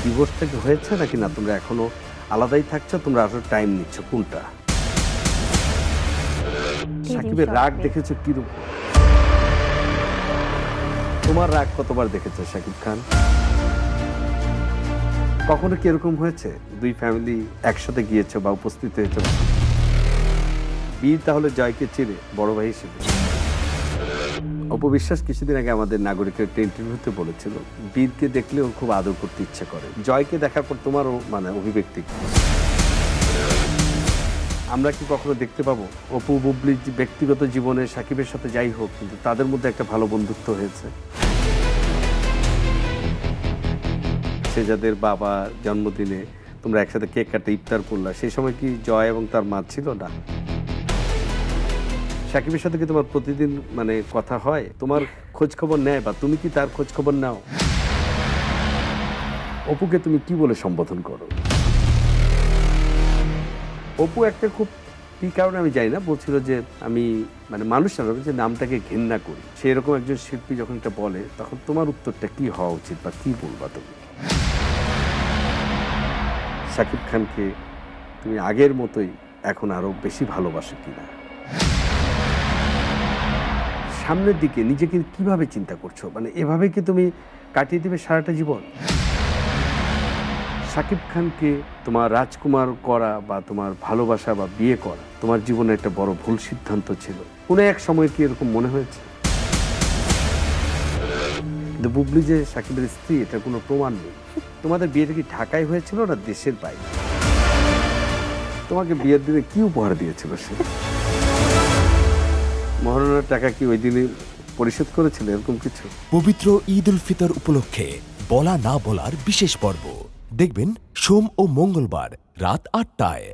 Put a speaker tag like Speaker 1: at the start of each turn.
Speaker 1: ডিভোর্সটা কি হয়েছে নাকি না তোমরা এখনো আলাদাই থাকছো, তোমরা আসলে টাইম নিচ্ছ কোনটা? সাকিবের রাগ দেখেছো কিরকম? তোমার রাগ কতবার দেখেছো সাকিব খান? কখনো কি এরকম হয়েছে দুই ফ্যামিলি একসাথে গিয়েছো বা উপস্থিত হয়েছো? বীর তাহলে জয়কে চিনে বড় ভাই হিসেবে। অপবিশ্বাস কিছুদিন আগে আমাদের নাগরিকের একটা ইন্টারভিউতে বলেছিল বীরকে দেখলে ওর খুব আদর করতে ইচ্ছে করে। জয়কে দেখার পর তোমারও মানে অভিব্যক্তি, আমরা কি কখনো দেখতে পাবো অপু বুবলির ব্যক্তিগত জীবনে সাকিবের সাথে যাই হোক কিন্তু তাদের মধ্যে একটা ভালো বন্ধুত্ব হয়েছে? সে যাদের বাবা জন্মদিনে তোমরা একসাথে কেক কাটে ইফতার করলা, সেই সময় কি জয় এবং তার মা ছিল না? সাকিবের সাথে কি তোমার প্রতিদিন মানে কথা হয়, তোমার খোঁজ খবর নেয় বা তুমি কি তার খোঁজ খবর নাও? অপুকে তুমি কি বলে সম্বোধন করো? অপু একটা খুব কি কারণে আমি জানি না বলছিল যে আমি মানে মানুষ না যে নামটাকে ঘেন্না করি, সেই রকম একজন শিল্পী যখন এটা বলে তখন তোমার উত্তরটা কি হওয়া উচিত বা কি বলবা তুমি? সাকিব খানকে তুমি আগের মতোই এখন আরো বেশি ভালোবাসো কিনা? সামনের দিকে নিজেকে কিভাবে চিন্তা করছো, মানে এভাবে কি তুমি কাটিয়ে দিবে সারাটা জীবন? সাকিব খানকে তোমার রাজকুমার করা বা তোমার ভালোবাসা বা বিয়ে করা তোমার জীবনে একটা বড় ভুল সিদ্ধান্ত ছিল, কোনো এক সময় কি এরকম মনে হয়েছে? কিন্তু বুবলি যে সাকিবের স্ত্রী এটা কোনো প্রমাণ নেই। তোমাদের বিয়েটা কি ঢাকায় হয়েছিল না দেশের বাইরে? তোমাকে বিয়ের দিনে কি উপহার দিয়েছিল সে? মহারণার টাকা কি ওই দিনই পরিশোধ করেছিল এরকম কিছু?
Speaker 2: পবিত্র ঈদ উল ফিতর উপলক্ষে বলা না বলার বিশেষ পর্ব দেখবেন সোম ও মঙ্গলবার রাত ৮টায়।